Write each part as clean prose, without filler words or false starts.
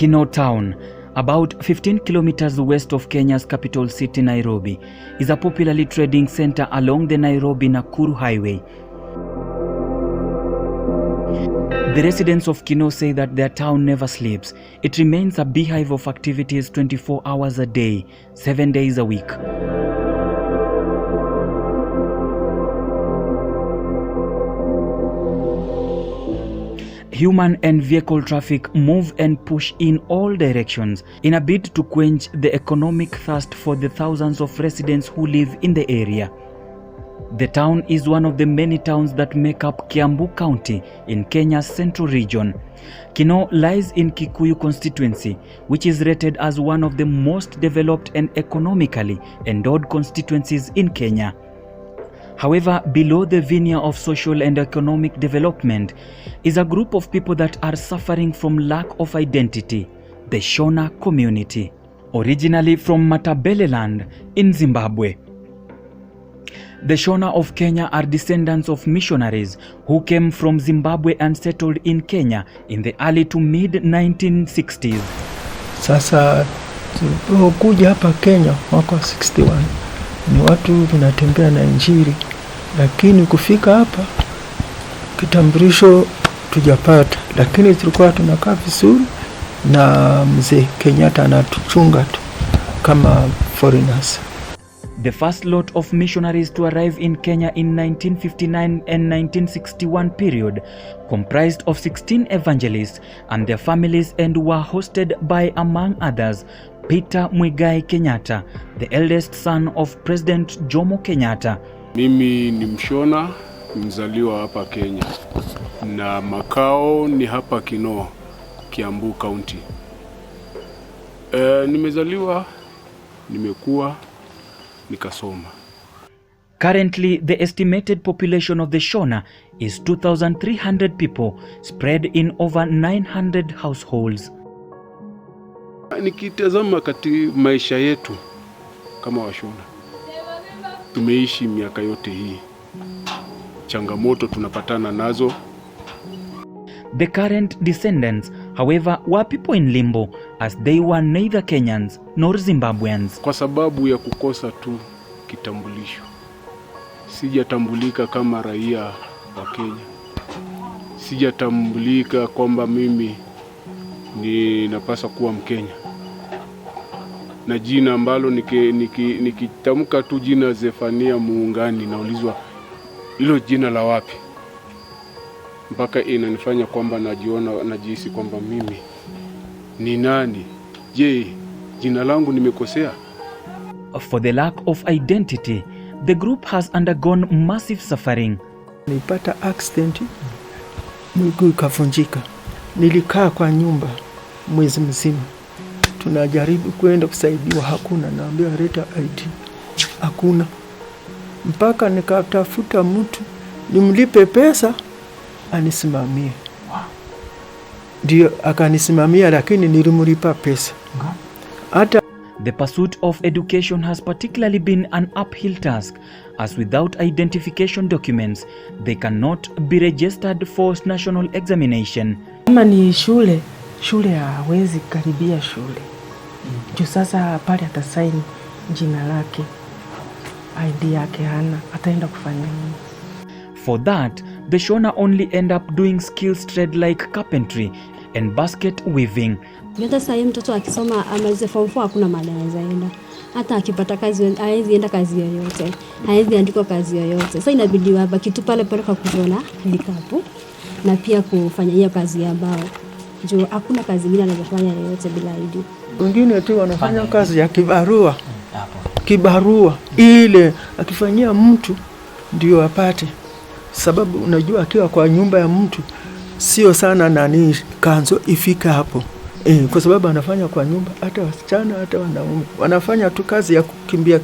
Kinoo Town, about 15 kilometers west of Kenya's capital city Nairobi, is a popularly trading center along the Nairobi-Nakuru highway. The residents of Kinoo say that their town never sleeps. It remains a beehive of activities 24 hours a day, 7 days a week. Human and vehicle traffic move and push in all directions in a bid to quench the economic thirst for the thousands of residents who live in the area. The town is one of the many towns that make up Kiambu County in Kenya's central region. Kinoo lies in Kikuyu constituency, which is rated as one of the most developed and economically endowed constituencies in Kenya. However, below the veneer of social and economic development is a group of people that are suffering from lack of identity, the Shona community, originally from Matabeleland in Zimbabwe. The Shona of Kenya are descendants of missionaries who came from Zimbabwe and settled in Kenya in the early to mid-1960s. Sasa tulipokuja hapa Kenya mwaka 61 ni watu tunatembea na Injili, lakini kufika hapa kitambulisho tujapata, lakini tulikuwa tunakaa vizuri na mzee Kenyatta anatuchunga tu kama foreigners. The first lot of missionaries to arrive in Kenya in 1959 and 1961 period comprised of 16 evangelists and their families and were hosted by, among others, Peter Muigai Kenyatta, the eldest son of President Jomo Kenyatta. Mimi ni Mshona, mzaliwa hapa Kenya, na makao ni hapa Kinoo, Kiambu County. Nimezaliwa, nimekuwa, nikasoma. Currently, the estimated population of the Shona is 2,300 people spread in over 900 households. Nikitazama katika maisha yetu kama Washona, tumeishi miaka yote hii. Changamoto tunapatana nazo. The current descendants, however, were people in limbo as they were neither Kenyans nor Zimbabweans. Kwa sababu ya kukosa tu kitambulisho. Sijatambulika kama raia wa Kenya. Sijatambulika kwamba mimi ninapaswa kuwa Mkenya. Na jina ambalo nikitamka tu jina Zefania Muungani naulizwa hilo jina la wapi? Mpaka inanifanya kwamba najihisi kwamba mimi ni nani? Je, jina langu nimekosea? For the lack of identity, the group has undergone massive suffering. Nilipata accident, miguu ikavunjika. Nilikaa kwa nyumba mwezi mzima. Tunajaribu kwenda kusaidiwa, hakuna. Naambia leta ID, hakuna. Mpaka nikatafuta mtu nimlipe pesa anisimamie. Ndio akanisimamia, lakini nilimlipa pesa. Hata the pursuit of education has particularly been an uphill task, as without identification documents they cannot be registered for national examination. Kama ni shule hawezi karibia shule. Juu sasa pale atasaini jina lake, ID yake hana, ataenda kufanya nini? For that, the Shona only end up doing skills trade like carpentry and basket weaving. Hata sasa mtoto akisoma amalize form 4 hakuna mahali anaweza enda. Hata akipata kazi hawezi enda kazi yoyote. Hawezi andikwa kazi yoyote. Sasa inabidi wabaki tu pale kwa kushona vikapu na pia kufanya hiyo kazi ya mbao. Juu hakuna kazi nyingine anazofanya yoyote bila ID. Wengine tu wanafanya kazi ya kibarua. Kibarua ile akifanyia mtu ndio apate. Sababu unajua akiwa kwa nyumba ya mtu sio sana nani kanzo ifika hapo. Kwa sababu anafanya kwa nyumba, hata wasichana hata wanaume wanafanya tu kazi ya kukimbia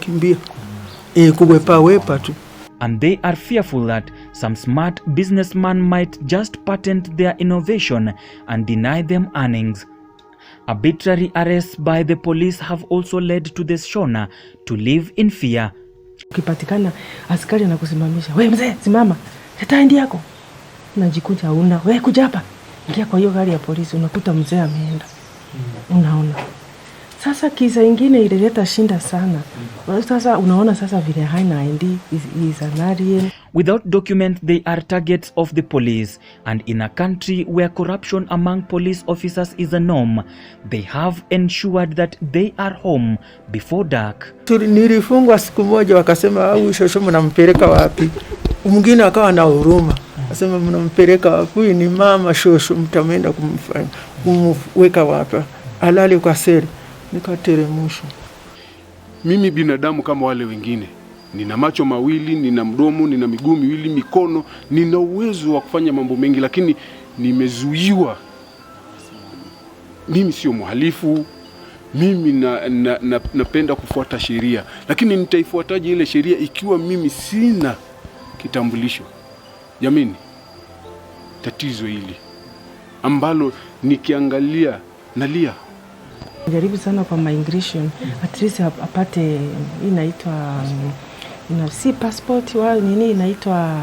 kuwepa tu. And they are fearful that some smart businessman might just patent their innovation and deny them earnings. Arbitrary arrests by the police have also led to the Shona to live in fear. Ukipatikana askari anakusimamisha, wewe mzee simama, leta ID yako. Unajikuta una, wewe kuja hapa. Ingia kwa hiyo gari ya polisi, unakuta mzee ameenda. Unaona, sasa kisa ingine ilileta shinda sana. Sasa unaona sasa vile haina ID is an alien. Without documents, they are targets of the police, and in a country where corruption among police officers is a norm, they have ensured that they are home before dark. Nilifungwa siku moja, wakasema au shosho mnampeleka wapi? Mwingine akawa na huruma, asema mnampeleka wapi? Ni mama shosho, mtamenda kumweka wapi? Alali kwa seli. Nikateremshwa. Mimi binadamu kama wale wengine, nina macho mawili, nina mdomo, nina miguu miwili, mikono, nina uwezo wa kufanya mambo mengi, lakini nimezuiwa. Mimi sio mhalifu, mimi napenda kufuata sheria, lakini nitaifuataje ile sheria ikiwa mimi sina kitambulisho? Jamani, tatizo hili ambalo nikiangalia nalia. Jaribu sana kwa migration, at least apate inaitwa si passport wao nini inaitwa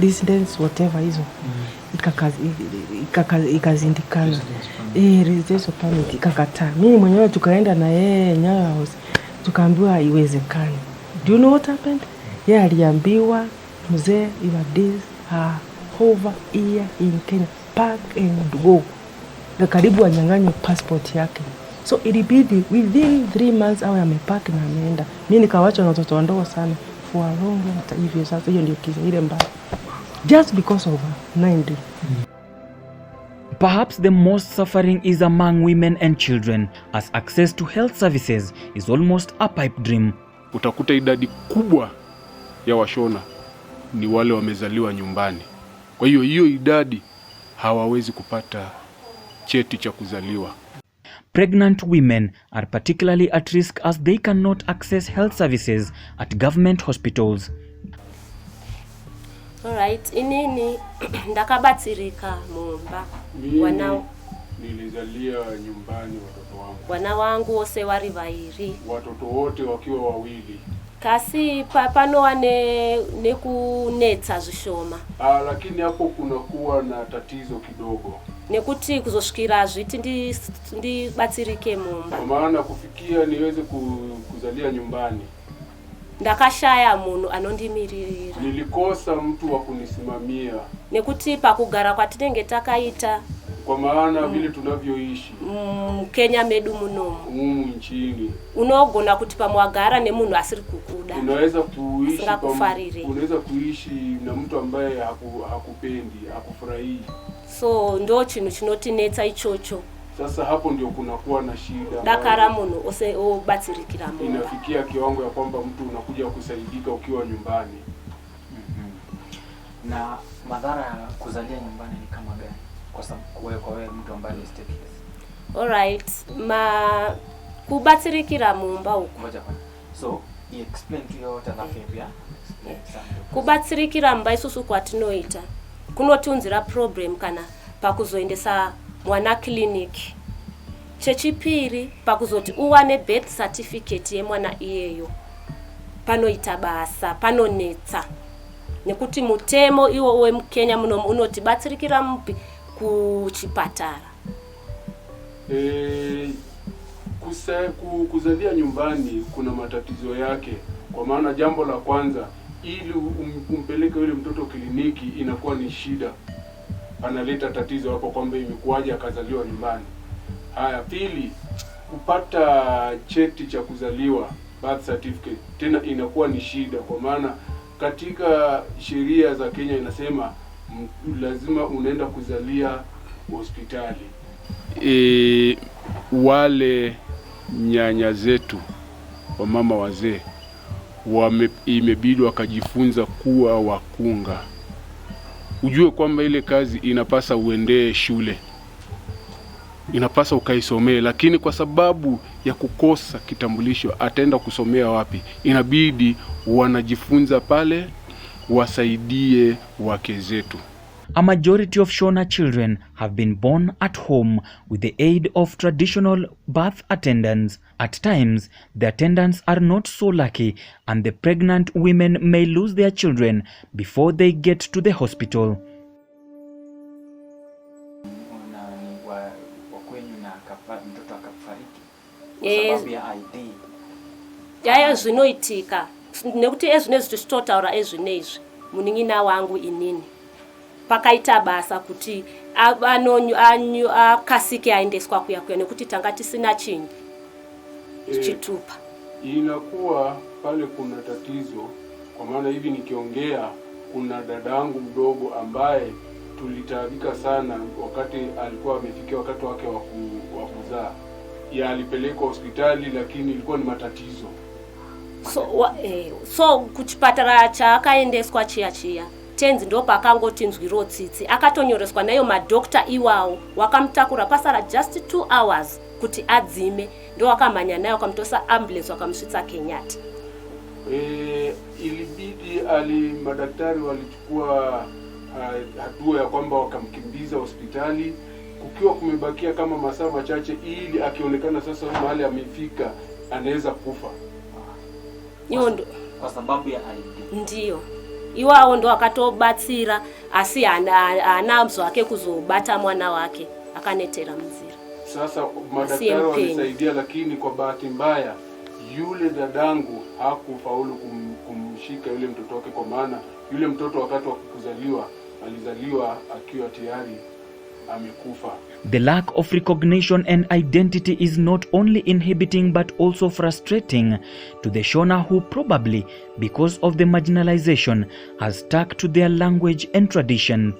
residence whatever hizo. Ikazindikana. Residence permit ikakataa. Mimi mwenyewe tukaenda na yeye Nyayo House, tukaambiwa haiwezekani. Do you know what happened? Yeye aliambiwa mzee, your days are over here in Kenya, pack and go. Na karibu anyang'anywe passport yake. So ilibidi within 3 months awe amepaki na ameenda. Mimi nikawacha na watoto wadogo sana for a long time hivyo. Sasa hiyo ndio kisa ile mbaya, just because of 90. Perhaps the most suffering is among women and children, as access to health services is almost a pipe dream. Utakuta idadi kubwa ya Washona ni wale wamezaliwa nyumbani. Kwa hiyo idadi hawawezi kupata cheti cha kuzaliwa. Pregnant women are particularly at risk as they cannot access health services at government hospitals. Alright, inini ndakabatsirika mumba. Nilizalia nyumbani watoto wangu. Wana wangu wose wari vairi. Watoto wote wakiwa wawili. Kasi pano wane kunetsa zvishoma. Lakini hapo kunakuwa na tatizo kidogo. Nekuti kuzoshikira zviti ndibatsirike mumba. Kwa maana kufikia niweze kuzalia nyumbani, ndakashaya munhu anondimirira. Nilikosa mtu wa kunisimamia. Nekuti pakugara kwatinenge takaita, kwa maana vile tunavyoishi Kenya medu munomu nchini, unogona kuti pamwagara nemunhu asiri kukuda. Unaweza kuishi na mtu ambaye hakupendi, hakufurahii. So ndo chinhu chinotinetsa ichocho. Sasa hapo ndio kunakuwa na shida. Dakara munhu obatsirikira munhu. Inafikia kiwango ya kwamba mtu unakuja kusaidika ukiwa nyumbani. Na madhara ya kuzalia nyumbani ni kama gani? Kwa sababu kwa wewe mtu ambaye ni stateless. Alright, kubatsirikira mumba uko. Ngoja kwanza. So, explain to your tafsiri. Kubatsirikira mumba isusu kwatinoita kunotunzira problem kana pakuzoendesa mwana clinic. Chechipiri pakuzoti uwane birth certificate yemwana iyeyo panoita basa, panonetsa. Nekuti mutemo iwo we Mkenya muno unoti batsirikira mupi kuchipatara. Kuzalia nyumbani kuna matatizo yake, kwa maana jambo la kwanza ili umpeleke yule mtoto kliniki inakuwa ni shida. Analeta tatizo hapo kwamba imekuwaje akazaliwa nyumbani. Haya, pili, kupata cheti cha kuzaliwa, birth certificate, tena inakuwa ni shida, kwa maana katika sheria za Kenya inasema lazima unaenda kuzalia hospitali. Wale nyanya zetu, wamama wazee, imebidi wakajifunza kuwa wakunga. Ujue kwamba ile kazi inapasa uendee shule, inapasa ukaisomee, lakini kwa sababu ya kukosa kitambulisho ataenda kusomea wapi? Inabidi wanajifunza pale wasaidie wake zetu. A majority of Shona children have been born at home with the aid of traditional birth attendants. At times, the attendants are not so lucky and the pregnant women may lose their children before they get to the hospital. kwenyu na mtoto akafariki Yes. sababu ya ID. Yaya zvinoitika nekuti ezvinezvi tichitotaura ezvinezvi muning'ina wangu inini pakaita basa kuti akasike aendeswa kuya nekuti tanga tisina chinyi chitupa. Inakuwa pale kuna tatizo, kwa maana hivi nikiongea, kuna dadangu mdogo ambaye tulitaabika sana wakati alikuwa amefikia wakati wake wa kuzaa. Alipelekwa hospitali lakini ilikuwa ni matatizo. So kuchipatara chaakaendeswa chiya tenzi ndo pakangoti nzwiro tsitsi akatonyoreswa nayo madokta iwawo wakamutakura pasara just 2 hours kuti adzime ndo wakamhanya nayo wakamtosa ambulance wakamusvitsa Kenyatta. Ilibidi madaktari walichukua hatua ya kwamba wakamkimbiza hospitali kukiwa kumebakia kama masaa machache ili akionekana sasa mahali amefika anaweza kufa. Kwa sababu ya ID. Ndiyo. Iwawo ndo akatobatsira asi anamzo wake kuzobata mwana wake akanetera mzira. Sasa madaktari walisaidia, lakini kwa bahati mbaya yule dadangu hakufaulu kumshika yule mtoto wake, kwa maana yule mtoto wakati wa kuzaliwa alizaliwa akiwa tayari amekufa. The lack of recognition and identity is not only inhibiting but also frustrating to the Shona, who probably, because of the marginalization, has stuck to their language and tradition.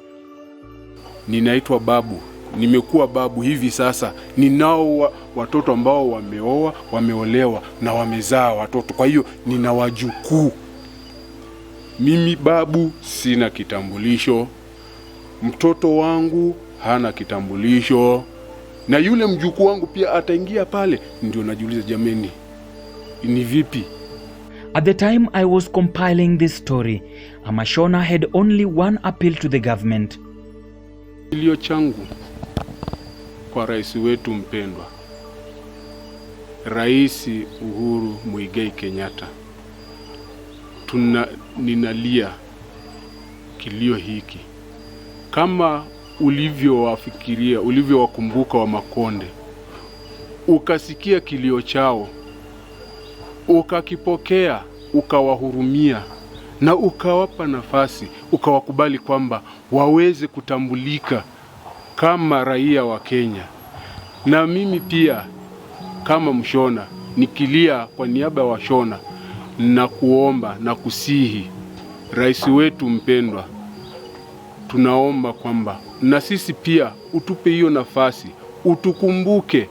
Ninaitwa babu. Nimekuwa babu hivi sasa. Ninao watoto ambao wameoa, wameolewa na wamezaa watoto. Kwa hiyo nina wajukuu. Mimi babu sina kitambulisho. Mtoto wangu hana kitambulisho. Na yule mjukuu wangu pia ataingia pale. Ndio najiuliza, jameni, ni vipi? At the time I was compiling this story, Shona had only one appeal to the government. Kilio changu kwa rais wetu mpendwa, Rais Uhuru Muigai Kenyatta. Ninalia kilio hiki. Kama ulivyowafikiria, ulivyowakumbuka wa Makonde, ukasikia kilio chao, ukakipokea, ukawahurumia na ukawapa nafasi, ukawakubali kwamba waweze kutambulika kama raia wa Kenya. Na mimi pia kama Mshona nikilia kwa niaba ya Washona na kuomba na kusihi rais wetu mpendwa, tunaomba kwamba na sisi pia utupe hiyo nafasi, utukumbuke,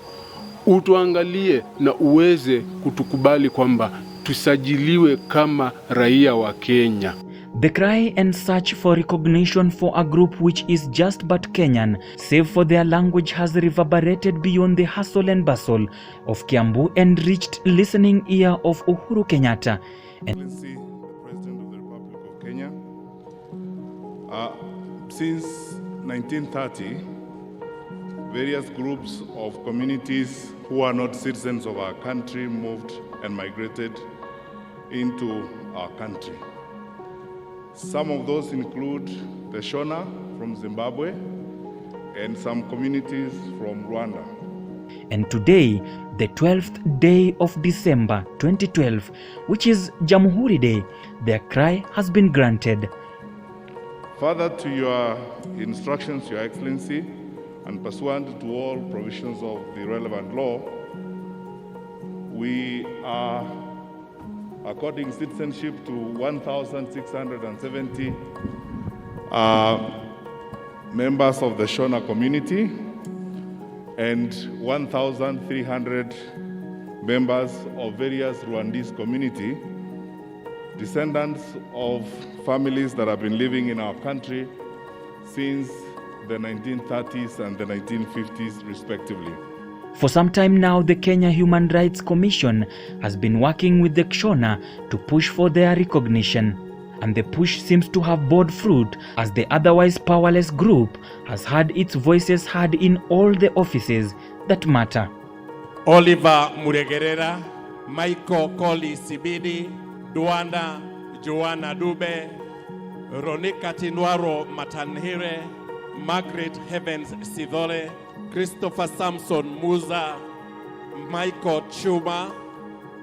utuangalie na uweze kutukubali kwamba tusajiliwe kama raia wa Kenya. The cry and search for recognition for a group which is just but Kenyan, save for their language, has reverberated beyond the hustle and bustle of Kiambu and reached listening ear of Uhuru Kenyatta. The President of the Republic of Kenya. Since 1930, various groups of communities who are not citizens of our country moved and migrated into our country. Some of those include the Shona from Zimbabwe and some communities from Rwanda. And today, the 12th day of December 2012, which is Jamhuri Day, their cry has been granted. Further to your instructions, Your Excellency, and pursuant to all provisions of the relevant law, we are according citizenship to 1,670 members of the Shona community and 1,300 members of various Rwandese community, descendants of families that have been living in our country since the 1930s and the 1950s respectively. For some time now, the Kenya Human Rights Commission has been working with the Shona to push for their recognition. And the push seems to have borne fruit, as the otherwise powerless group has had its voices heard in all the offices that matter. Oliver Muregerera, Michael Koli Sibidi, Duanda Joanna Dube, Ronika Tinwaro Matanhire, Margaret Heavens Sidole, Christopher Samson Muza, Michael Chuma,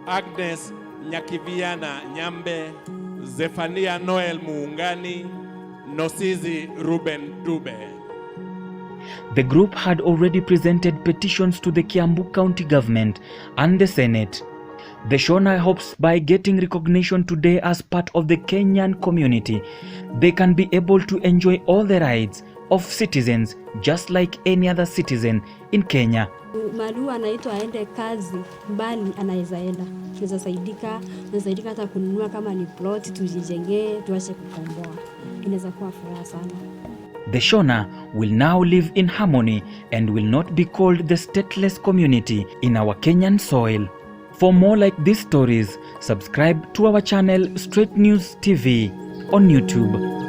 Agnes Nyakiviana Nyambe, Zephania Noel Muungani, Nosizi Ruben Dube. The group had already presented petitions to the Kiambu County government and the Senate. The Shona hopes by getting recognition today as part of the Kenyan community, they can be able to enjoy all the rights of citizens just like any other citizen in Kenya. Malu anaitwa aende kazi mbali, anaweza enda. Tunaweza saidika hata kununua kama ni plot tujijengee, tuache kukomboa. Inaweza kuwa furaha sana. The Shona will now live in harmony and will not be called the stateless community in our Kenyan soil. For more like these stories, subscribe to our channel Straight News TV on YouTube.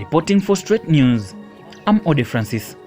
Reporting for Straight News, I'm Ode Francis.